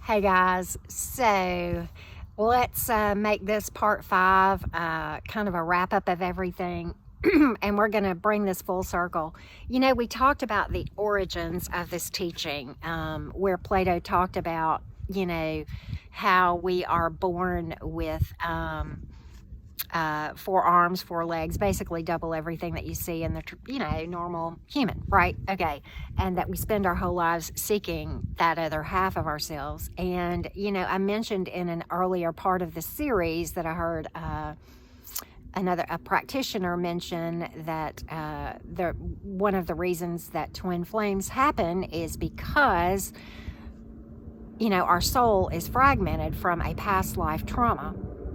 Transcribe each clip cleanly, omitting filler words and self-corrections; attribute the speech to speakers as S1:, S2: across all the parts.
S1: Hey guys, so let's make this part 5 kind of a wrap up of everything. And we're going to bring this full circle. You know, we talked about the origins of this teaching, where Plato talked about, you know, how we are born with 4 arms, 4 legs, basically double everything that you see in the, normal human, right? Okay. And that we spend our whole lives seeking that other half of ourselves. And, I mentioned in an earlier part of the series that I heard a practitioner mention that one of the reasons that twin flames happen is because, our soul is fragmented from a past life trauma.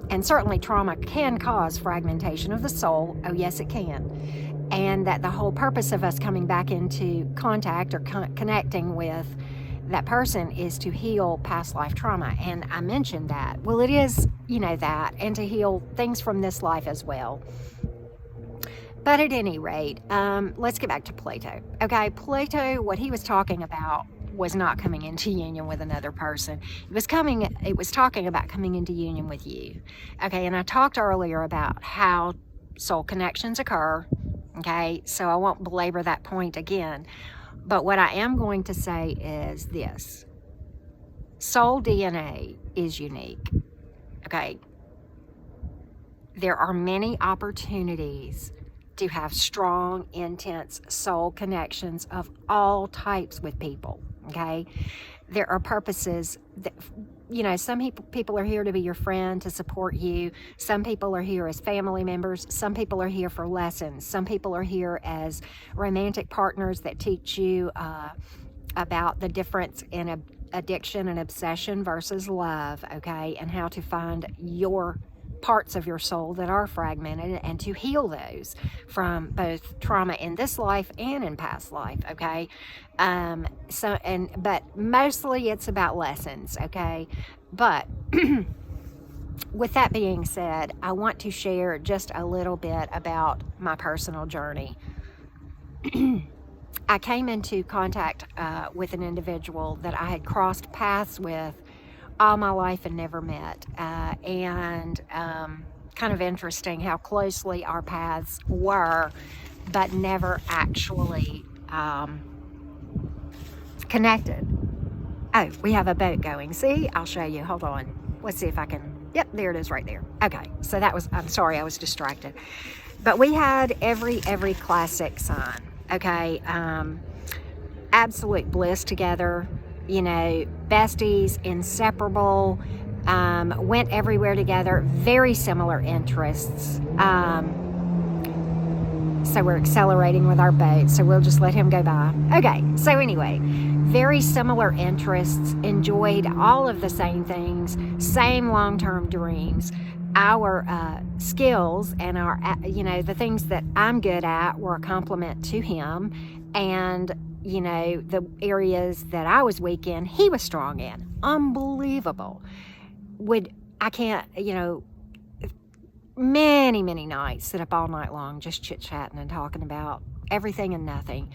S1: And certainly trauma can cause fragmentation of the soul. Oh, yes, it can. And that the whole purpose of us coming back into contact or connecting with that person is to heal past life trauma. And I mentioned that. Well, it is, that, and to heal things from this life as well. But at any rate, let's get back to Plato. Okay, Plato, what he was talking about was not coming into union with another person. It was talking about coming into union with you. Okay, and I talked earlier about how soul connections occur. Okay, so I won't belabor that point again. But what I am going to say is this. Soul DNA is unique. Okay, there are many opportunities to have strong, intense soul connections of all types with people. Okay, there are purposes that, some people are here to be your friend, to support you. Some people are here as family members. Some people are here for lessons. Some people are here as romantic partners that teach you about the difference in addiction and obsession versus love, okay, and how to find your parts of your soul that are fragmented and to heal those from both trauma in this life and in past life, okay? But mostly it's about lessons, okay? But with that being said, I want to share just a little bit about my personal journey. I came into contact with an individual that I had crossed paths with all my life and never met. And kind of interesting how closely our paths were, but never actually connected. Oh, we have a boat going. See, I'll show you. Hold on. Let's see if I can. Yep, there it is right there. Okay, so I'm sorry, I was distracted. But we had every classic sign, okay? Absolute bliss together. Besties, inseparable, went everywhere together, very similar interests. So we're accelerating with our boat, so we'll just let him go by. Okay, so anyway, very similar interests, enjoyed all of the same things, same long-term dreams. Our skills and our, the things that I'm good at were a compliment to him, and the areas that I was weak in, he was strong in. Unbelievable. Many nights, sit up all night long just chit-chatting and talking about everything and nothing.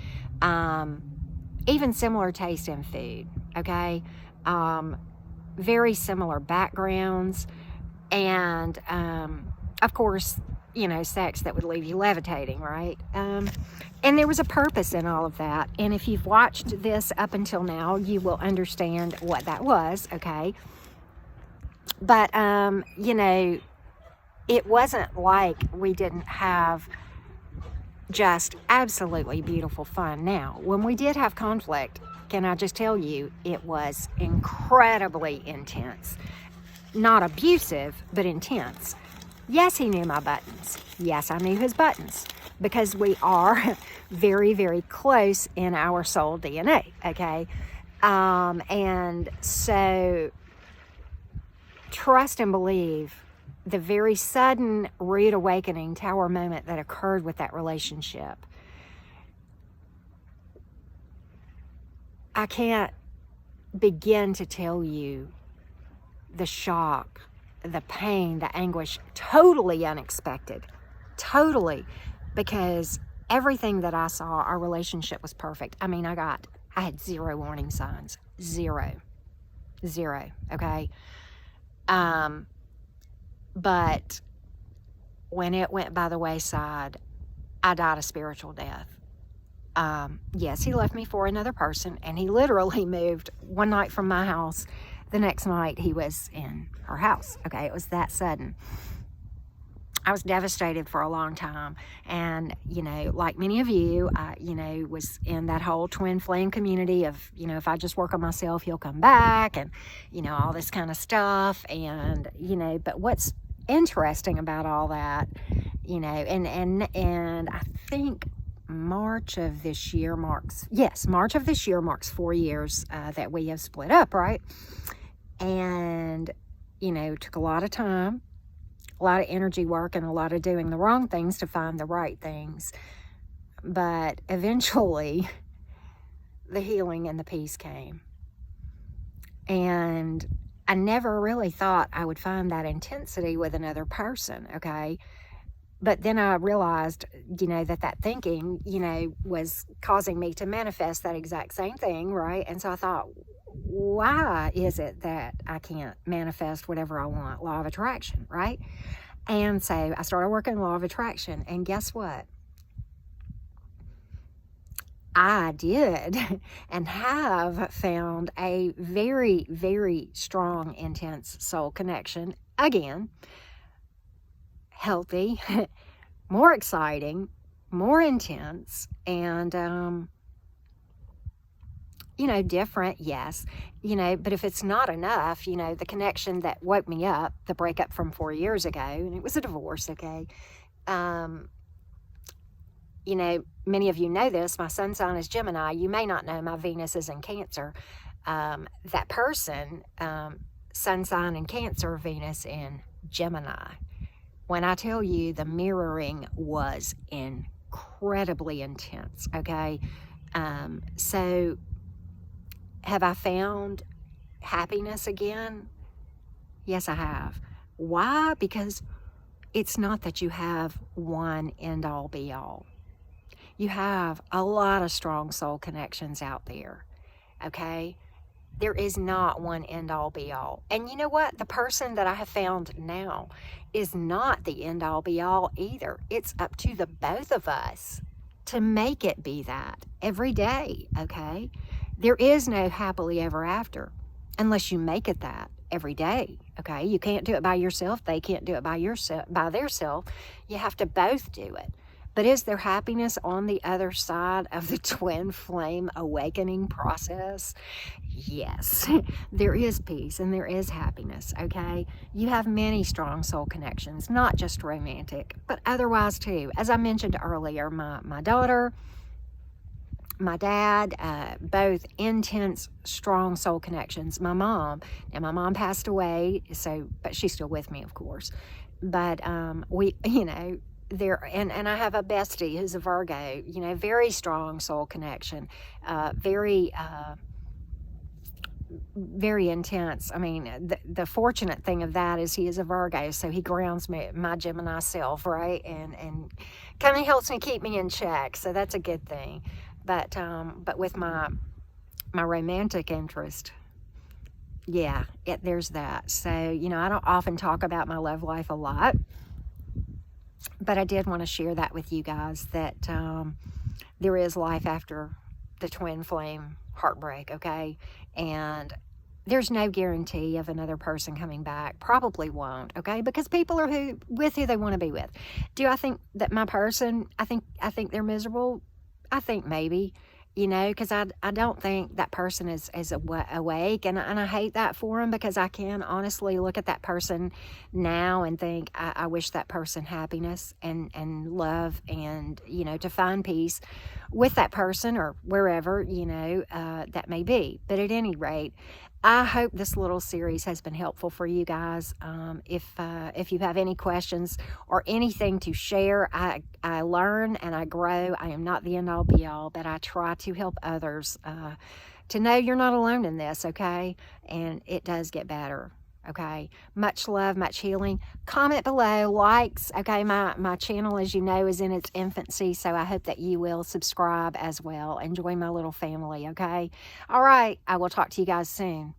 S1: Even similar taste in food, okay? Very similar backgrounds. And, of course, sex that would leave you levitating, right? And there was a purpose in all of that. And if you've watched this up until now, you will understand what that was, okay? But, it wasn't like we didn't have just absolutely beautiful fun. Now, when we did have conflict, can I just tell you, it was incredibly intense. Not abusive, but intense. Yes, he knew my buttons. Yes, I knew his buttons, because we are very, very close in our soul DNA, okay? And so trust and believe the very sudden rude awakening tower moment that occurred with that relationship. I can't begin to tell you the shock, the pain, the anguish, totally unexpected, totally, because everything that I saw, our relationship was perfect. I mean, I had 0 warning signs, 0. 0, okay? But when it went by the wayside, I died a spiritual death. Yes, he left me for another person, and he literally moved one night from my house. The next night he was in her house. Okay, it was that sudden. I was devastated for a long time, and like many of you, I was in that whole twin flame community of, if I just work on myself, he'll come back, and all this kind of stuff. And but what's interesting about all that, and I think March of this year marks 4 years that we have split up, right? And it took a lot of time, a lot of energy work, and a lot of doing the wrong things to find the right things. But eventually the healing and the peace came. And I never really thought I would find that intensity with another person, okay? But then I realized, that thinking, was causing me to manifest that exact same thing, right? And so I thought, why is it that I can't manifest whatever I want? Law of attraction, right? And so I started working law of attraction, and guess what? I did and have found a very, very strong, intense soul connection. Again, healthy, more exciting, more intense, and different, yes, but if it's not enough, the connection that woke me up, the breakup from 4 years ago, and it was a divorce, okay, many of you know this, my sun sign is Gemini. You may not know my Venus is in Cancer. That person, sun sign in Cancer, Venus in Gemini. When I tell you, the mirroring was incredibly intense, okay? So have I found happiness again? Yes, I have. Why? Because it's not that you have one end-all, be-all. You have a lot of strong soul connections out there, okay? There is not one end-all, be-all. And you know what? The person that I have found now is not the end-all, be-all either. It's up to the both of us to make it be that every day, okay? There is no happily ever after unless you make it that every day, okay? You can't do it by yourself. They can't do it by theirself. You have to both do it. But is there happiness on the other side of the twin flame awakening process? Yes, there is peace and there is happiness, okay? You have many strong soul connections, not just romantic, but otherwise too. As I mentioned earlier, my daughter, my dad, both intense, strong soul connections. My mom, and my mom passed away, but she's still with me, of course. But we, there, and I have a bestie who's a Virgo, very strong soul connection, very intense. I mean, the fortunate thing of that is he is a Virgo, so he grounds me, my Gemini self, right? And kind of helps me keep me in check, so that's a good thing. But with my romantic interest, yeah, there's that. So, I don't often talk about my love life a lot, but I did want to share that with you guys, that there is life after the twin flame heartbreak, okay? And there's no guarantee of another person coming back. Probably won't, okay? Because people are who they want to be with. Do I think that my person, I think they're miserable? I think maybe, because I don't think that person is awake, and I hate that for them, because I can honestly look at that person now and think, I wish that person happiness and love, and, to find peace with that person or wherever, that may be. But at any rate, I hope this little series has been helpful for you guys. If you have any questions or anything to share, I learn and I grow. I am not the end-all be-all, but I try to help others to know you're not alone in this, okay? And it does get better, okay? Much love, much healing. Comment below, likes, okay? My channel, as you know, is in its infancy, so I hope that you will subscribe as well and join my little family, okay? All right, I will talk to you guys soon.